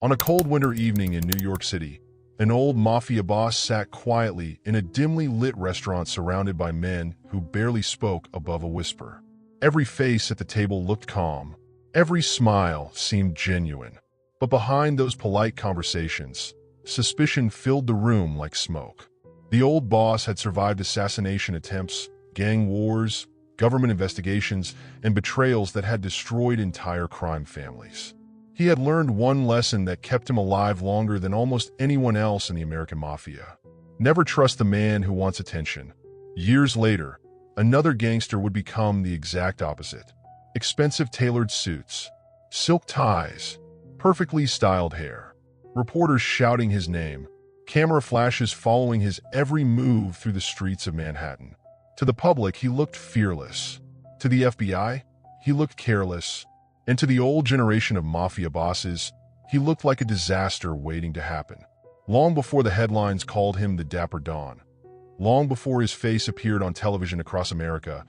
On a cold winter evening in New York City, an old mafia boss sat quietly in a dimly lit restaurant surrounded by men who barely spoke above a whisper. Every face at the table looked calm. Every smile seemed genuine. But behind those polite conversations, suspicion filled the room like smoke. The old boss had survived assassination attempts, gang wars, government investigations, and betrayals that had destroyed entire crime families. He had learned one lesson that kept him alive longer than almost anyone else in the American Mafia. Never trust the man who wants attention. Years later, another gangster would become the exact opposite. Expensive tailored suits, silk ties, perfectly styled hair, reporters shouting his name, camera flashes following his every move through the streets of Manhattan. To the public, he looked fearless. To the FBI, he looked careless. And to the old generation of mafia bosses, he looked like a disaster waiting to happen. Long before the headlines called him the Dapper Don, long before his face appeared on television across America,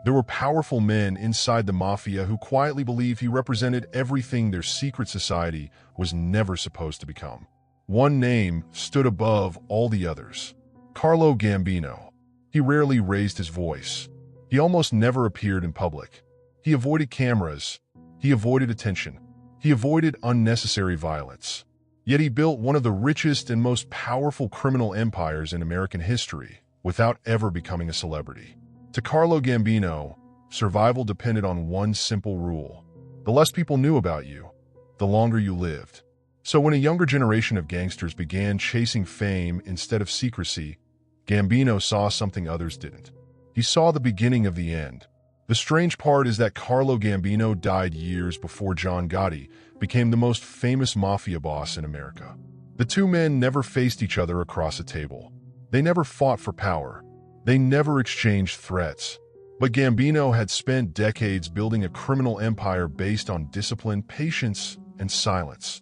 there were powerful men inside the mafia who quietly believed he represented everything their secret society was never supposed to become. One name stood above all the others: Carlo Gambino. He rarely raised his voice. He almost never appeared in public. He avoided cameras. He avoided attention. He avoided unnecessary violence. Yet he built one of the richest and most powerful criminal empires in American history without ever becoming a celebrity. To Carlo Gambino, survival depended on one simple rule: the less people knew about you, the longer you lived. So when a younger generation of gangsters began chasing fame instead of secrecy, Gambino saw something others didn't. He saw the beginning of the end. The strange part is that Carlo Gambino died years before John Gotti became the most famous mafia boss in America. The two men never faced each other across a table. They never fought for power. They never exchanged threats. But Gambino had spent decades building a criminal empire based on discipline, patience, and silence,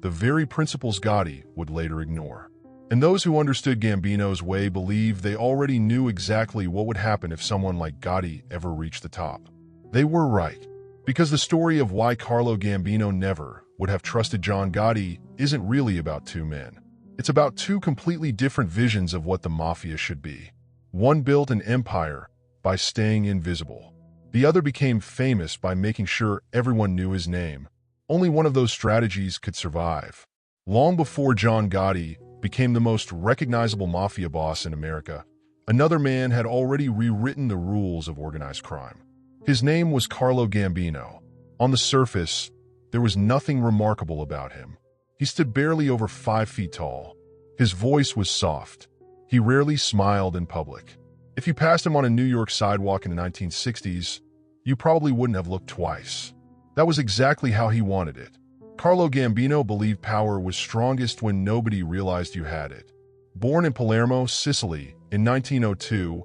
the very principles Gotti would later ignore. And those who understood Gambino's way believed they already knew exactly what would happen if someone like Gotti ever reached the top. They were right, because the story of why Carlo Gambino never would have trusted John Gotti isn't really about two men. It's about two completely different visions of what the mafia should be. One built an empire by staying invisible. The other became famous by making sure everyone knew his name. Only one of those strategies could survive. Long before John Gotti became the most recognizable mafia boss in America, another man had already rewritten the rules of organized crime. His name was Carlo Gambino. On the surface, there was nothing remarkable about him. He stood barely over 5 feet tall. His voice was soft. He rarely smiled in public. If you passed him on a New York sidewalk in the 1960s, you probably wouldn't have looked twice. That was exactly how he wanted it. Carlo Gambino believed power was strongest when nobody realized you had it. Born in Palermo, Sicily, in 1902,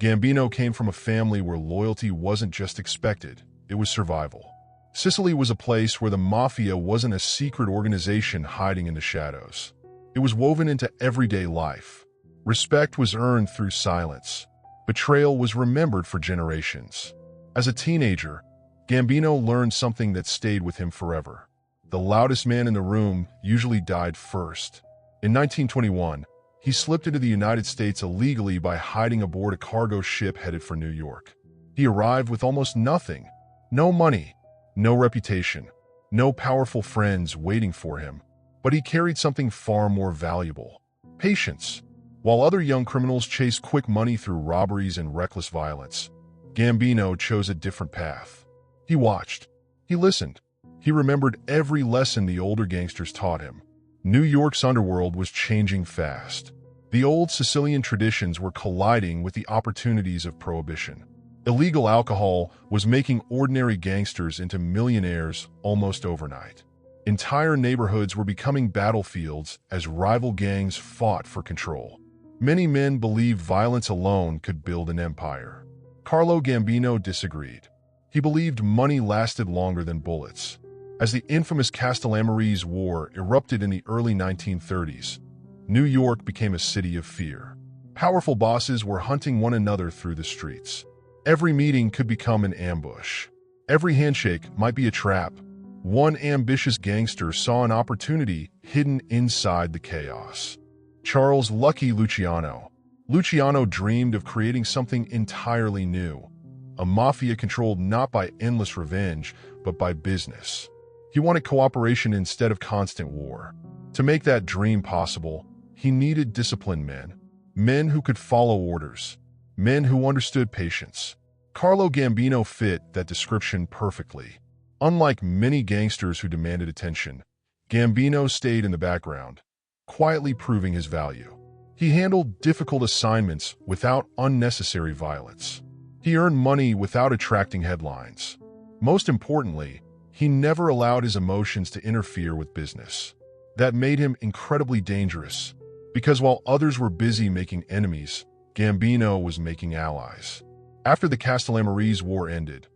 Gambino came from a family where loyalty wasn't just expected, it was survival. Sicily was a place where the mafia wasn't a secret organization hiding in the shadows. It was woven into everyday life. Respect was earned through silence. Betrayal was remembered for generations. As a teenager, Gambino learned something that stayed with him forever. The loudest man in the room usually died first. In 1921, he slipped into the United States illegally by hiding aboard a cargo ship headed for New York. He arrived with almost nothing: no money, no reputation, no powerful friends waiting for him. But he carried something far more valuable: patience. While other young criminals chased quick money through robberies and reckless violence, Gambino chose a different path. He watched. He listened. He remembered every lesson the older gangsters taught him. New York's underworld was changing fast. The old Sicilian traditions were colliding with the opportunities of prohibition. Illegal alcohol was making ordinary gangsters into millionaires almost overnight. Entire neighborhoods were becoming battlefields as rival gangs fought for control. Many men believed violence alone could build an empire. Carlo Gambino disagreed. He believed money lasted longer than bullets. As the infamous Castellano's War erupted in the early 1930s, New York became a city of fear. Powerful bosses were hunting one another through the streets. Every meeting could become an ambush. Every handshake might be a trap. One ambitious gangster saw an opportunity hidden inside the chaos. Charles "Lucky" Luciano. Luciano dreamed of creating something entirely new, a mafia controlled not by endless revenge, but by business. He wanted cooperation instead of constant war. To make that dream possible, he needed disciplined men, men who could follow orders, men who understood patience. Carlo Gambino fit that description perfectly. Unlike many gangsters who demanded attention, Gambino stayed in the background, quietly proving his value. He handled difficult assignments without unnecessary violence. He earned money without attracting headlines. Most importantly, he never allowed his emotions to interfere with business. That made him incredibly dangerous, because while others were busy making enemies, Gambino was making allies. After the Castellano War ended,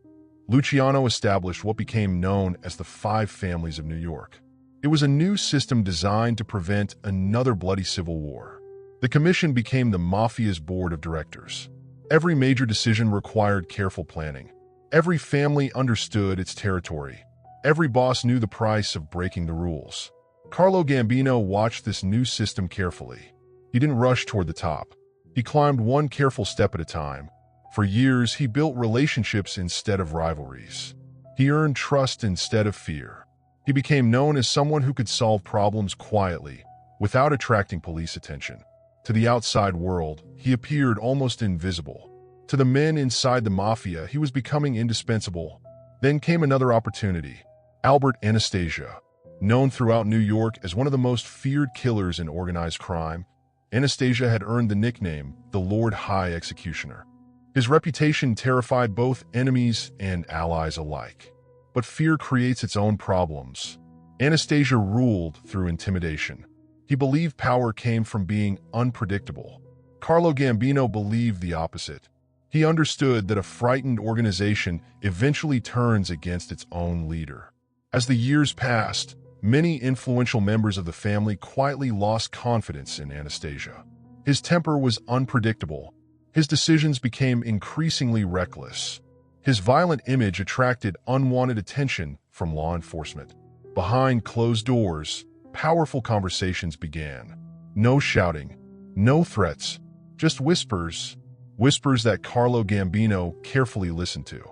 Luciano established what became known as the Five Families of New York. It was a new system designed to prevent another bloody civil war. The commission became the mafia's board of directors. Every major decision required careful planning. Every family understood its territory. Every boss knew the price of breaking the rules. Carlo Gambino watched this new system carefully. He didn't rush toward the top. He climbed one careful step at a time. For years, he built relationships instead of rivalries. He earned trust instead of fear. He became known as someone who could solve problems quietly, without attracting police attention. To the outside world, he appeared almost invisible. To the men inside the mafia, he was becoming indispensable. Then came another opportunity. Albert Anastasia. Known throughout New York as one of the most feared killers in organized crime, Anastasia had earned the nickname the Lord High Executioner. His reputation terrified both enemies and allies alike. But fear creates its own problems. Anastasia ruled through intimidation. He believed power came from being unpredictable. Carlo Gambino believed the opposite. He understood that a frightened organization eventually turns against its own leader. As the years passed, many influential members of the family quietly lost confidence in Anastasia. His temper was unpredictable. His decisions became increasingly reckless. His violent image attracted unwanted attention from law enforcement. Behind closed doors, powerful conversations began. No shouting, no threats, just whispers. Whispers that Carlo Gambino carefully listened to.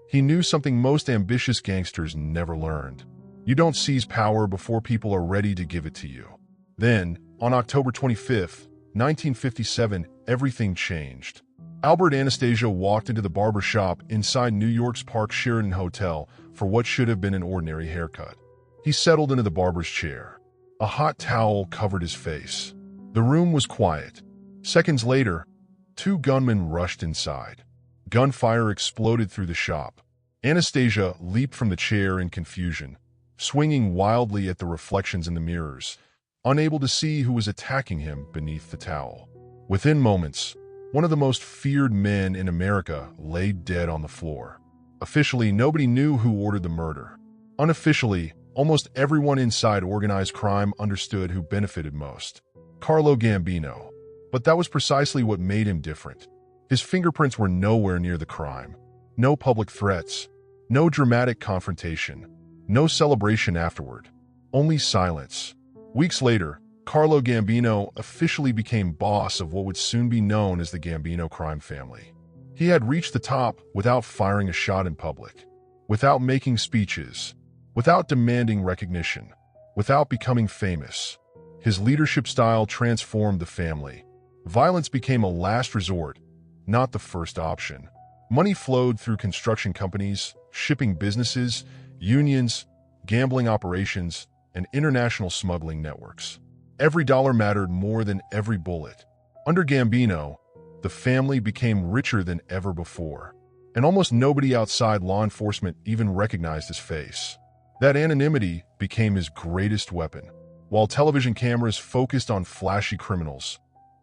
He knew something most ambitious gangsters never learned. You don't seize power before people are ready to give it to you. Then, on October 25, 1957, everything changed. Albert Anastasia walked into the barber shop inside New York's Park Sheraton Hotel for what should have been an ordinary haircut. He settled into the barber's chair. A hot towel covered his face. The room was quiet. Seconds later, two gunmen rushed inside. Gunfire exploded through the shop. Anastasia leaped from the chair in confusion, swinging wildly at the reflections in the mirrors, unable to see who was attacking him beneath the towel. Within moments, one of the most feared men in America lay dead on the floor. Officially, nobody knew who ordered the murder. Unofficially, almost everyone inside organized crime understood who benefited most. Carlo Gambino. But that was precisely what made him different. His fingerprints were nowhere near the crime. No public threats. No dramatic confrontation. No celebration afterward. Only silence. Weeks later, Carlo Gambino officially became boss of what would soon be known as the Gambino Crime Family. He had reached the top without firing a shot in public, without making speeches, without demanding recognition, without becoming famous. His leadership style transformed the family. Violence became a last resort, not the first option. Money flowed through construction companies, shipping businesses, unions, gambling operations, and international smuggling networks. Every dollar mattered more than every bullet. Under Gambino, the family became richer than ever before, and almost nobody outside law enforcement even recognized his face. That anonymity became his greatest weapon. While television cameras focused on flashy criminals,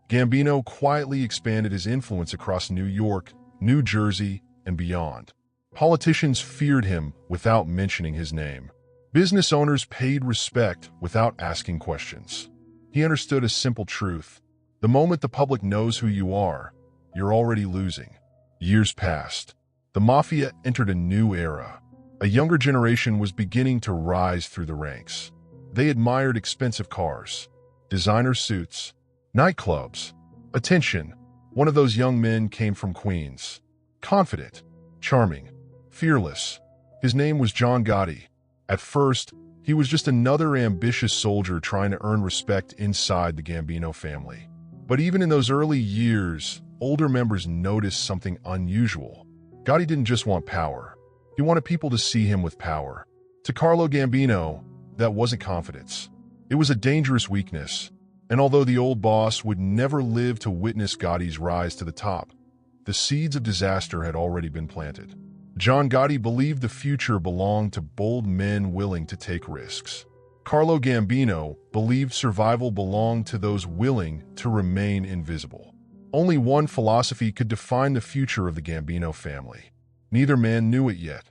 Gambino quietly expanded his influence across New York, New Jersey, and beyond. Politicians feared him without mentioning his name. Business owners paid respect without asking questions. He understood a simple truth. The moment the public knows who you are, you're already losing. Years passed. The Mafia entered a new era. A younger generation was beginning to rise through the ranks. They admired expensive cars, designer suits, nightclubs, attention. One of those young men came from Queens. Confident, charming, fearless. His name was John Gotti. At first, he was just another ambitious soldier trying to earn respect inside the Gambino family. But even in those early years, older members noticed something unusual. Gotti didn't just want power. He wanted people to see him with power. To Carlo Gambino, that wasn't confidence. It was a dangerous weakness. And although the old boss would never live to witness Gotti's rise to the top, the seeds of disaster had already been planted. John Gotti believed the future belonged to bold men willing to take risks. Carlo Gambino believed survival belonged to those willing to remain invisible. Only one philosophy could define the future of the Gambino family. Neither man knew it yet.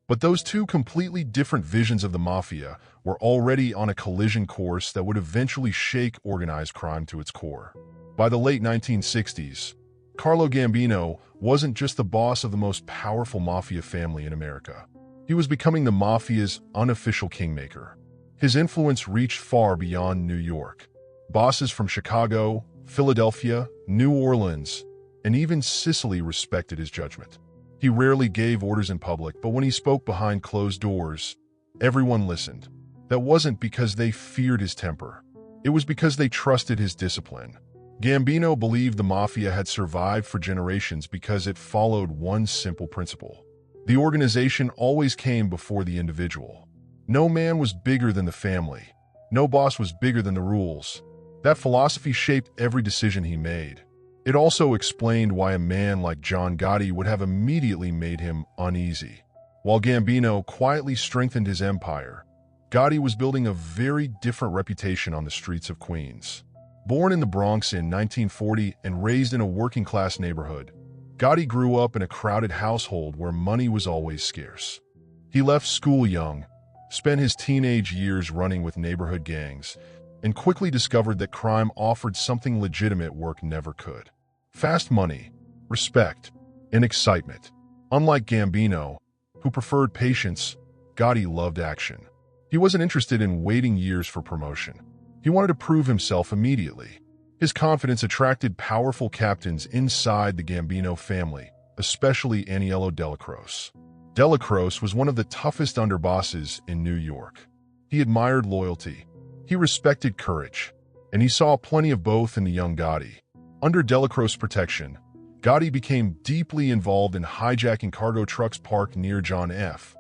But those two completely different visions of the Mafia were already on a collision course that would eventually shake organized crime to its core. By the late 1960s, Carlo Gambino wasn't just the boss of the most powerful Mafia family in America. He was becoming the Mafia's unofficial kingmaker. His influence reached far beyond New York. Bosses from Chicago, Philadelphia, New Orleans, and even Sicily respected his judgment. He rarely gave orders in public, but when he spoke behind closed doors, everyone listened. That wasn't because they feared his temper. It was because they trusted his discipline. Gambino believed the Mafia had survived for generations because it followed one simple principle. The organization always came before the individual. No man was bigger than the family. No boss was bigger than the rules. That philosophy shaped every decision he made. It also explained why a man like John Gotti would have immediately made him uneasy. While Gambino quietly strengthened his empire, Gotti was building a very different reputation on the streets of Queens. Born in the Bronx in 1940 and raised in a working-class neighborhood, Gotti grew up in a crowded household where money was always scarce. He left school young, spent his teenage years running with neighborhood gangs, and quickly discovered that crime offered something legitimate work never could. Fast money, respect, and excitement. Unlike Gambino, who preferred patience, Gotti loved action. He wasn't interested in waiting years for promotion. He wanted to prove himself immediately. His confidence attracted powerful captains inside the Gambino family, especially Aniello Delacroce. Delacroce was one of the toughest underbosses in New York. He admired loyalty. He respected courage, and he saw plenty of both in the young Gotti. Under Delacroce's protection, Gotti became deeply involved in hijacking cargo trucks parked near John F.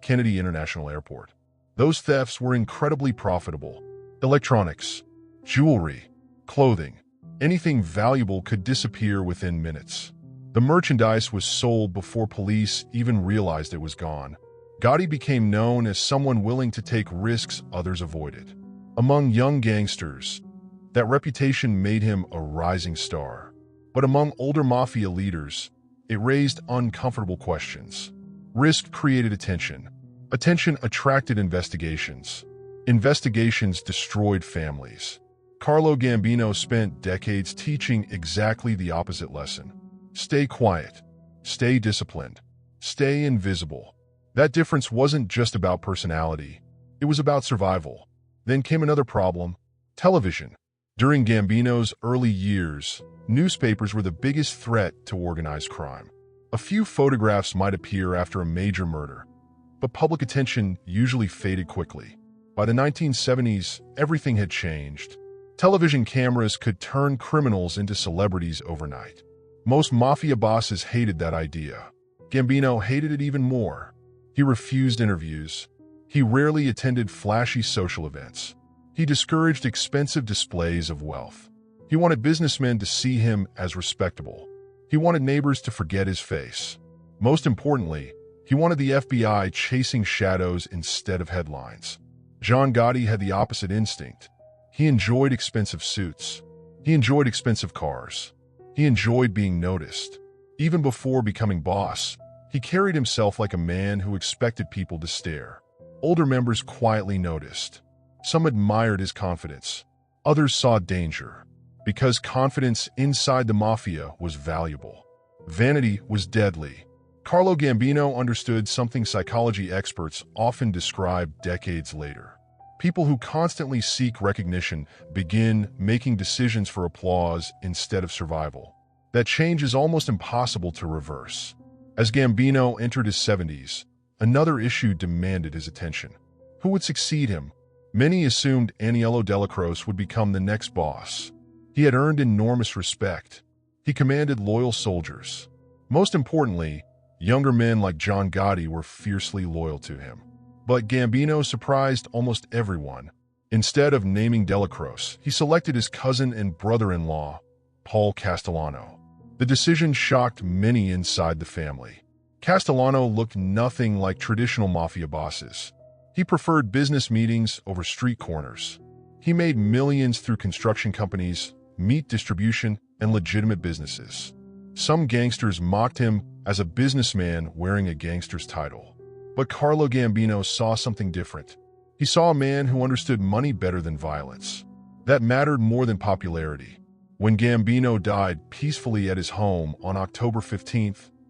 Kennedy International Airport. Those thefts were incredibly profitable. Electronics, jewelry, clothing, anything valuable could disappear within minutes. The merchandise was sold before police even realized it was gone. Gotti became known as someone willing to take risks others avoided. Among young gangsters, that reputation made him a rising star. But among older Mafia leaders, it raised uncomfortable questions. Risk created attention. Attention attracted investigations. Investigations destroyed families. Carlo Gambino spent decades teaching exactly the opposite lesson. Stay quiet. Stay disciplined. Stay invisible. That difference wasn't just about personality. It was about survival. Then came another problem: television. During Gambino's early years, newspapers were the biggest threat to organized crime. A few photographs might appear after a major murder, but public attention usually faded quickly. By the 1970s, everything had changed. Television cameras could turn criminals into celebrities overnight. Most Mafia bosses hated that idea. Gambino hated it even more. He refused interviews. He rarely attended flashy social events. He discouraged expensive displays of wealth. He wanted businessmen to see him as respectable. He wanted neighbors to forget his face. Most importantly, he wanted the FBI chasing shadows instead of headlines. John Gotti had the opposite instinct. He enjoyed expensive suits. He enjoyed expensive cars. He enjoyed being noticed. Even before becoming boss, he carried himself like a man who expected people to stare. Older members quietly noticed. Some admired his confidence. Others saw danger, because confidence inside the Mafia was valuable. Vanity was deadly. Carlo Gambino understood something psychology experts often describe decades later. People who constantly seek recognition begin making decisions for applause instead of survival. That change is almost impossible to reverse. As Gambino entered his 70s, another issue demanded his attention. Who would succeed him? Many assumed Aniello Delacroce would become the next boss. He had earned enormous respect. He commanded loyal soldiers. Most importantly, younger men like John Gotti were fiercely loyal to him. But Gambino surprised almost everyone. Instead of naming Delacroce, he selected his cousin and brother-in-law, Paul Castellano. The decision shocked many inside the family. Castellano looked nothing like traditional mafia bosses. He preferred business meetings over street corners. He made millions through construction companies, meat distribution, and legitimate businesses. Some gangsters mocked him as a businessman wearing a gangster's title. But Carlo Gambino saw something different. He saw a man who understood money better than violence. That mattered more than popularity. When Gambino died peacefully at his home on October 15,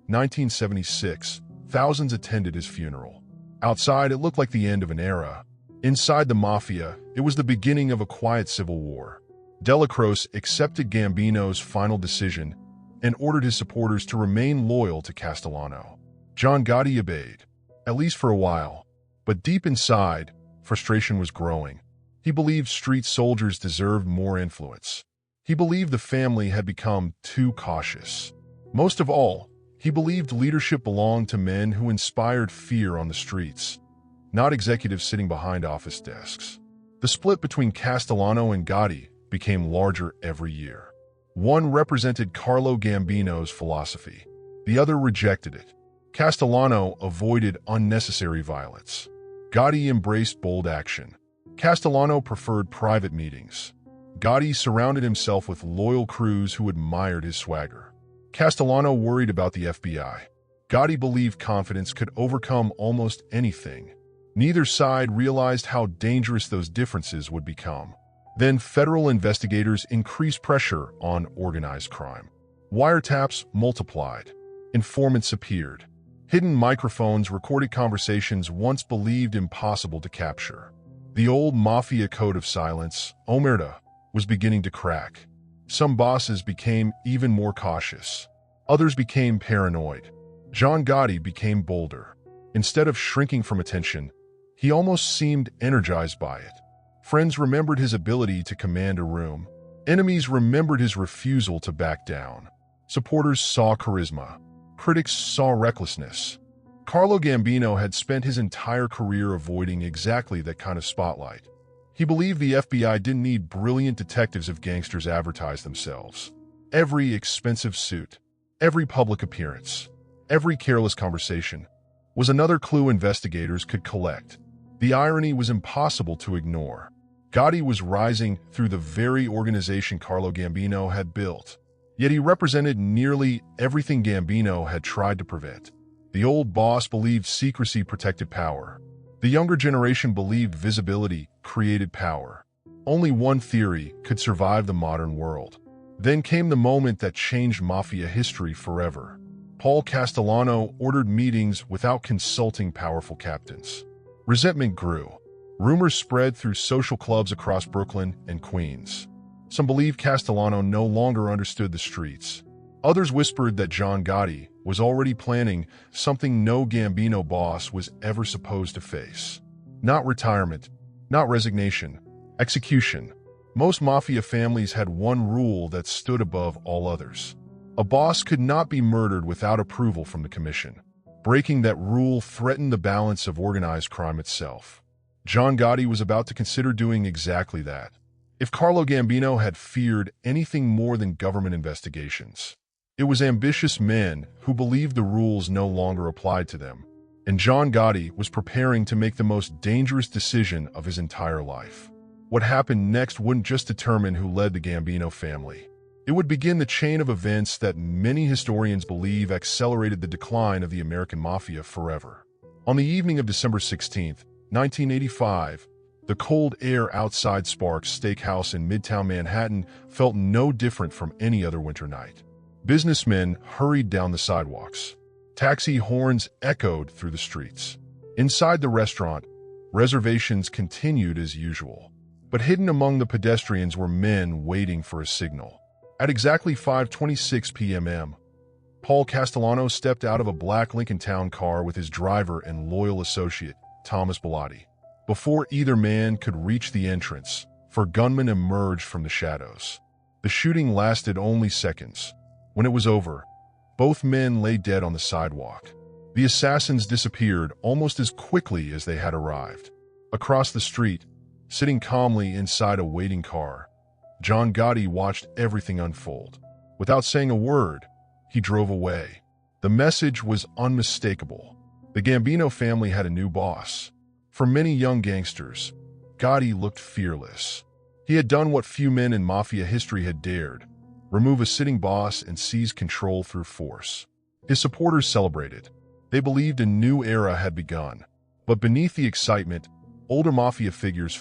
1976, thousands attended his funeral. Outside, it looked like the end of an era. Inside the mafia, it was the beginning of a quiet civil war. Delacroce accepted Gambino's final decision and ordered his supporters to remain loyal to Castellano. John Gotti obeyed, at least for a while. But deep inside, frustration was growing. He believed street soldiers deserved more influence. He believed the family had become too cautious. Most of all, he believed leadership belonged to men who inspired fear on the streets, not executives sitting behind office desks. The split between Castellano and Gotti became larger every year. One represented Carlo Gambino's philosophy. The other rejected it. Castellano avoided unnecessary violence. Gotti embraced bold action. Castellano preferred private meetings. Gotti surrounded himself with loyal crews who admired his swagger. Castellano worried about the FBI. Gotti believed confidence could overcome almost anything. Neither side realized how dangerous those differences would become. Then federal investigators increased pressure on organized crime. Wiretaps multiplied. Informants appeared. Hidden microphones recorded conversations once believed impossible to capture. The old mafia code of silence, Omertà, was beginning to crack. Some bosses became even more cautious. Others became paranoid. John Gotti became bolder. Instead of shrinking from attention, he almost seemed energized by it. Friends remembered his ability to command a room. Enemies remembered his refusal to back down. Supporters saw charisma. Critics saw recklessness. Carlo Gambino had spent his entire career avoiding exactly that kind of spotlight. He believed the FBI didn't need brilliant detectives if gangsters advertised themselves. Every expensive suit, every public appearance, every careless conversation was another clue investigators could collect. The irony was impossible to ignore. Gotti was rising through the very organization Carlo Gambino had built. Yet he represented nearly everything Gambino had tried to prevent. The old boss believed secrecy protected power. The younger generation believed visibility created power. Only one theory could survive the modern world. Then came the moment that changed mafia history forever. Paul Castellano ordered meetings without consulting powerful captains. Resentment grew. Rumors spread through social clubs across Brooklyn and Queens. Some believed Castellano no longer understood the streets. Others whispered that John Gotti was already planning something no Gambino boss was ever supposed to face. Not retirement, not resignation, execution. Most mafia families had one rule that stood above all others. A boss could not be murdered without approval from the commission. Breaking that rule threatened the balance of organized crime itself. John Gotti was about to consider doing exactly that. If Carlo Gambino had feared anything more than government investigations, it was ambitious men who believed the rules no longer applied to them. And John Gotti was preparing to make the most dangerous decision of his entire life. What happened next wouldn't just determine who led the Gambino family. It would begin the chain of events that many historians believe accelerated the decline of the American Mafia forever. On the evening of December 16, 1985, the cold air outside Sparks Steakhouse in Midtown Manhattan felt no different from any other winter night. Businessmen hurried down the sidewalks. Taxi horns echoed through the streets. Inside the restaurant, reservations continued as usual. But hidden among the pedestrians were men waiting for a signal. At exactly 5:26 p.m., Paul Castellano stepped out of a black Lincoln Town car with his driver and loyal associate, Thomas Bellotti. Before either man could reach the entrance, four gunmen emerged from the shadows. The shooting lasted only seconds. When it was over, both men lay dead on the sidewalk. The assassins disappeared almost as quickly as they had arrived. Across the street, sitting calmly inside a waiting car, John Gotti watched everything unfold. Without saying a word, he drove away. The message was unmistakable. The Gambino family had a new boss. For many young gangsters, Gotti looked fearless. He had done what few men in mafia history had dared: remove a sitting boss and seize control through force. His supporters celebrated. They believed a new era had begun. But beneath the excitement, older mafia figures